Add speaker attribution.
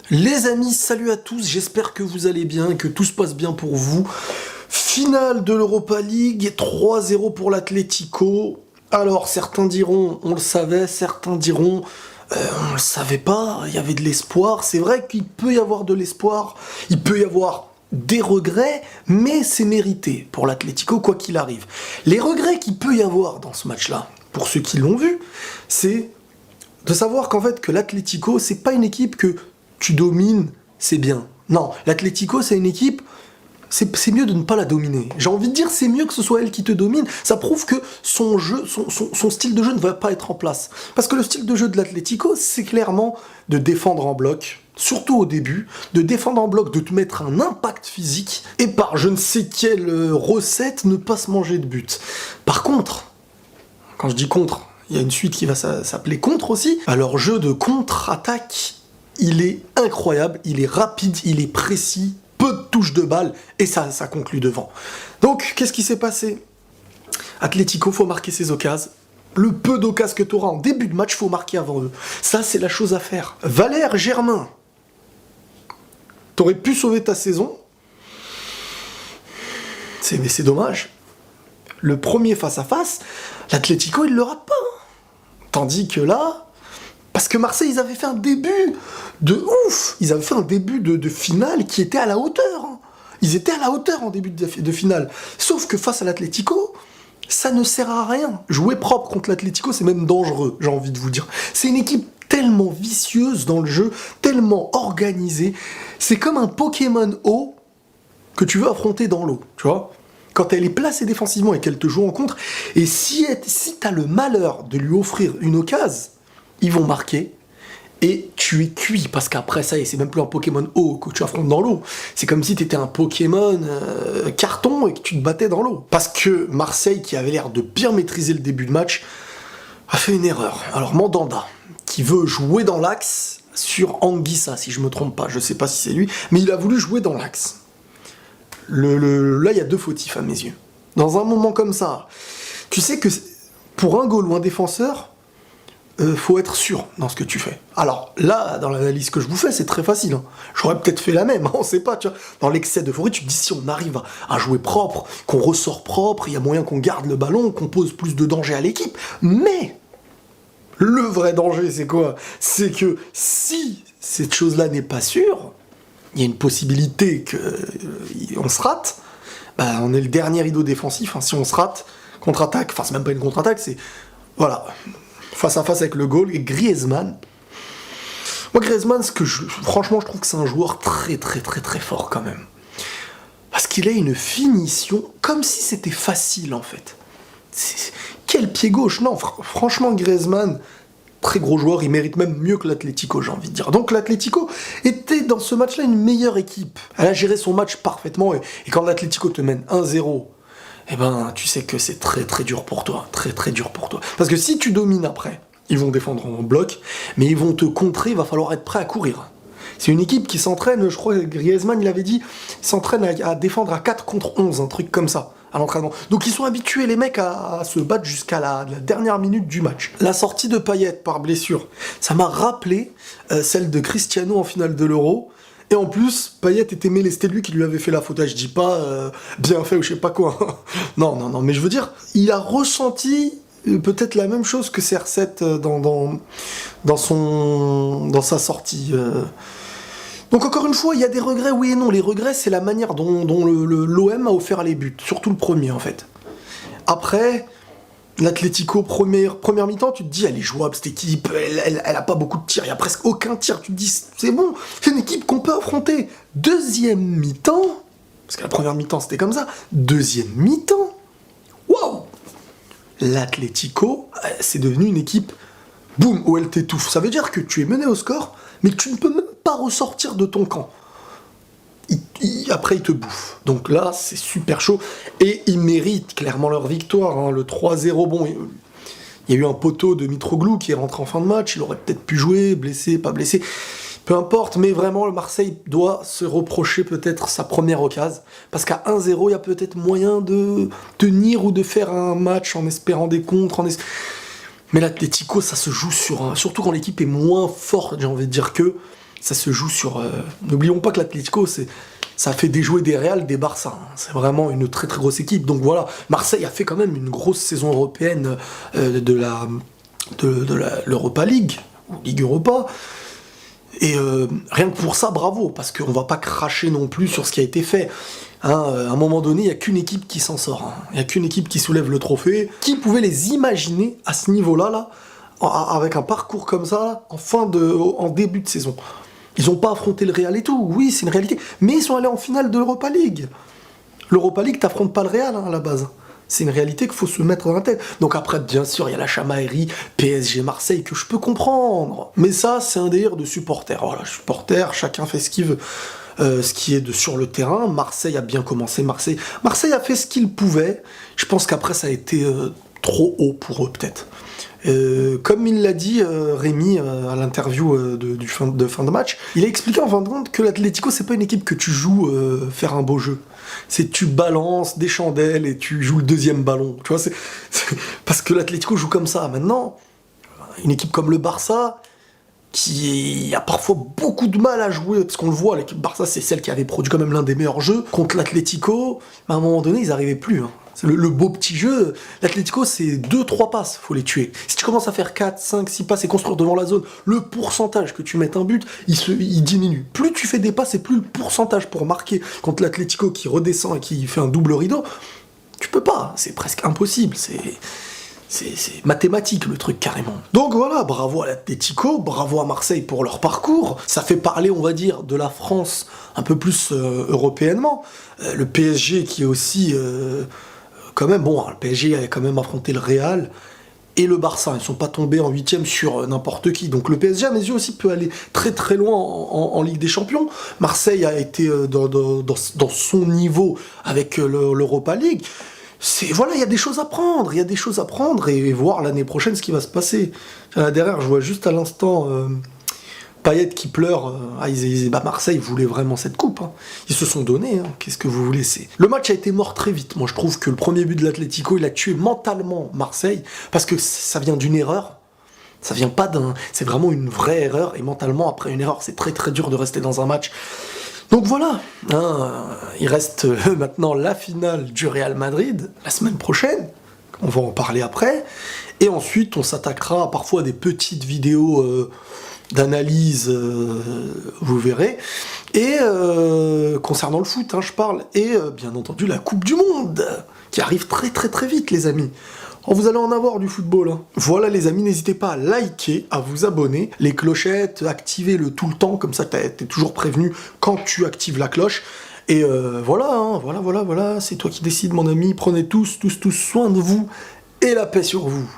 Speaker 1: Les amis, salut à tous, j'espère que vous allez bien, que tout se passe bien pour vous. Finale de l'Europa League, 3-0 pour l'Atlético. Alors, certains diront, on le savait, certains diront, on le savait pas, il y avait de l'espoir. C'est vrai qu'il peut y avoir de l'espoir, il peut y avoir des regrets, mais c'est mérité pour l'Atlético, quoi qu'il arrive. Les regrets qu'il peut y avoir dans ce match-là, pour ceux qui l'ont vu, c'est de savoir qu'en fait, que l'Atlético, c'est pas une équipe que tu domines, c'est bien. Non, l'Atlético, c'est une équipe, c'est mieux de ne pas la dominer. J'ai envie de dire, c'est mieux que ce soit elle qui te domine. Ça prouve que son jeu, son style de jeu ne va pas être en place. Parce que le style de jeu de l'Atlético, c'est clairement de défendre en bloc, surtout au début, de défendre en bloc, de te mettre un impact physique, et par je ne sais quelle recette, ne pas se manger de but. Par contre, quand je dis contre, il y a une suite qui va s'appeler contre aussi. Alors, jeu de contre-attaque, il est incroyable, il est rapide, il est précis, peu de touches de balle, et ça conclut devant. Donc, qu'est-ce qui s'est passé? Atlético, faut marquer ses occasions. Le peu d'occasions que tu auras en début de match, faut marquer avant eux. Ça, c'est la chose à faire. Valère Germain, t'aurais pu sauver ta saison. Mais c'est dommage. Le premier face-à-face, l'Atlético, il le rate pas. Tandis que là, parce que Marseille, ils avaient fait un début de ouf. Ils avaient fait un début de finale qui était à la hauteur. Ils étaient à la hauteur en début de finale. Sauf que face à l'Atlético, ça ne sert à rien. Jouer propre contre l'Atlético, c'est même dangereux, j'ai envie de vous dire. C'est une équipe tellement vicieuse dans le jeu, tellement organisée. C'est comme un Pokémon eau que tu veux affronter dans l'eau, tu vois. Quand elle est placée défensivement et qu'elle te joue en contre, et si t'as le malheur de lui offrir une occasion, ils vont marquer, et tu es cuit, parce qu'après ça, c'est même plus un Pokémon eau que tu affrontes dans l'eau, c'est comme si t'étais un Pokémon carton et que tu te battais dans l'eau. Parce que Marseille, qui avait l'air de bien maîtriser le début de match, a fait une erreur. Alors Mandanda, qui veut jouer dans l'axe sur Anguissa, si je me trompe pas, je sais pas si c'est lui, mais il a voulu jouer dans l'axe. Là, il y a deux fautifs à mes yeux. Dans un moment comme ça, tu sais que pour un goal ou un défenseur, faut être sûr dans ce que tu fais. Alors là, dans l'analyse que je vous fais, c'est très facile. Hein. J'aurais peut-être fait la même, on sait pas. Tu vois. Dans l'excès d'euphorie, tu te dis si on arrive à jouer propre, qu'on ressort propre, il y a moyen qu'on garde le ballon, qu'on pose plus de danger à l'équipe. Mais le vrai danger, c'est quoi? C'est que si cette chose-là n'est pas sûre, il y a une possibilité qu'on se rate, bah, on est le dernier rideau défensif, hein. Si on se rate, contre-attaque, enfin c'est même pas une contre-attaque, c'est, voilà, face à face avec le goal, et Griezmann. Moi Griezmann, franchement je trouve que c'est un joueur très très très très fort quand même. Parce qu'il a une finition, comme si c'était facile en fait. Quel pied gauche, non, franchement Griezmann, très gros joueur, il mérite même mieux que l'Atlético, j'ai envie de dire. Donc l'Atlético était dans ce match-là une meilleure équipe. Elle a géré son match parfaitement, et quand l'Atlético te mène 1-0, eh ben tu sais que c'est très très dur pour toi, très très dur pour toi. Parce que si tu domines après, ils vont défendre en bloc, mais ils vont te contrer, il va falloir être prêt à courir. C'est une équipe qui s'entraîne, je crois que Griezmann il avait dit, s'entraîne à défendre à 4 contre 11, un truc comme ça, à l'entraînement. Donc ils sont habitués les mecs à se battre jusqu'à la dernière minute du match. La sortie de Payet par blessure, ça m'a rappelé celle de Cristiano en finale de l'Euro. Et en plus, Payet était mêlé, c'était lui qui lui avait fait la faute. Je dis pas bien fait ou je sais pas quoi. non, mais je veux dire, il a ressenti peut-être la même chose que CR7 dans sa sortie. Donc encore une fois, il y a des regrets, oui et non. Les regrets, c'est la manière dont l'OM a offert les buts, surtout le premier en fait. Après, l'Atlético, première mi-temps, tu te dis, elle est jouable cette équipe, elle a pas beaucoup de tirs, il y a presque aucun tir, tu te dis, c'est bon, c'est une équipe qu'on peut affronter. Deuxième mi-temps, parce que la première mi-temps c'était comme ça, deuxième mi-temps, waouh, l'Atlético, c'est devenu une équipe, boum, où elle t'étouffe. Ça veut dire que tu es mené au score, mais que tu ne peux même pas ressortir de ton camp. Après, ils te bouffent. Donc là, c'est super chaud. Et ils méritent clairement leur victoire. Hein. Le 3-0, bon, il y a eu un poteau de Mitroglou qui est rentré en fin de match. Il aurait peut-être pu jouer, blessé, pas blessé. Peu importe, mais vraiment, le Marseille doit se reprocher peut-être sa première occasion. Parce qu'à 1-0, il y a peut-être moyen de tenir ou de faire un match en espérant des contres. Mais l'Atlético, ça se joue surtout quand l'équipe est moins forte, j'ai envie de dire qu'eux. ça se joue sur... N'oublions pas que l'Atlético, ça fait déjouer des Real, des Barça. Hein. C'est vraiment une très très grosse équipe. Donc voilà, Marseille a fait quand même une grosse saison européenne de l'Europa League, ou Ligue Europa. Et rien que pour ça, bravo, parce qu'on va pas cracher non plus sur ce qui a été fait. Hein, à un moment donné, il n'y a qu'une équipe qui s'en sort. Il n'y a qu'une équipe qui soulève le trophée. Qui pouvait les imaginer à ce niveau-là, là, avec un parcours comme ça, là, en début de saison? Ils n'ont pas affronté le Real et tout, oui, c'est une réalité. Mais ils sont allés en finale de l'Europa League. L'Europa League, t'affrontes pas le Real, hein, à la base. C'est une réalité qu'il faut se mettre dans la tête. Donc après, bien sûr, il y a la chamaillerie PSG Marseille que je peux comprendre. Mais ça, c'est un délire de supporters. Voilà, supporters, chacun fait ce qu'il veut. Ce qui est sur le terrain, Marseille a bien commencé. Marseille a fait ce qu'il pouvait. Je pense qu'après, ça a été trop haut pour eux, peut-être. Comme il l'a dit Rémi à l'interview de fin de match, il a expliqué en fin de compte que l'Atlético c'est pas une équipe que tu joues faire un beau jeu. C'est tu balances des chandelles et tu joues le deuxième ballon. Tu vois, parce que l'Atlético joue comme ça. Maintenant, une équipe comme le Barça, qui a parfois beaucoup de mal à jouer, parce qu'on le voit, l'équipe Barça c'est celle qui avait produit quand même l'un des meilleurs jeux contre l'Atlético, mais à un moment donné ils n'arrivaient plus. Hein. Le beau petit jeu, l'Atlético c'est 2-3 passes, faut les tuer. Si tu commences à faire 4, 5, 6 passes et construire devant la zone, le pourcentage que tu mettes un but, il diminue. Plus tu fais des passes et plus le pourcentage pour marquer contre l'Atlético qui redescend et qui fait un double rideau, tu peux pas, c'est presque impossible, c'est mathématique le truc carrément. Donc voilà, bravo à l'Atlético, bravo à Marseille pour leur parcours. Ça fait parler, on va dire, de la France un peu plus européennement. Le PSG qui est aussi... quand même, bon, le PSG a quand même affronté le Real et le Barça. Ils sont pas tombés en 8ème sur n'importe qui. Donc le PSG, à mes yeux aussi, peut aller très très loin en Ligue des Champions. Marseille a été dans son niveau avec l'Europa League. Voilà, il y a des choses à prendre, et voir l'année prochaine ce qui va se passer. Là derrière, je vois juste à l'instant Payet qui pleure. Marseille voulait vraiment cette coupe. Hein. Ils se sont donnés, hein. Qu'est-ce que vous voulez, Le match a été mort très vite. Moi, je trouve que le premier but de l'Atlético, il a tué mentalement Marseille, parce que ça vient d'une erreur. Ça vient pas c'est vraiment une vraie erreur, et mentalement, après une erreur, c'est très très dur de rester dans un match. Donc voilà, hein, il reste maintenant la finale du Real Madrid, la semaine prochaine, on va en parler après, et ensuite on s'attaquera parfois à des petites vidéos d'analyse, vous verrez, et concernant le foot, hein, je parle, et bien entendu la Coupe du Monde, qui arrive très très très vite les amis. Oh, vous allez en avoir du football. Hein. Voilà les amis, n'hésitez pas à liker, à vous abonner, les clochettes, activez-le tout le temps, comme ça t'es toujours prévenu quand tu actives la cloche. Et voilà, hein, voilà, c'est toi qui décides mon ami, prenez tous soin de vous, et la paix sur vous.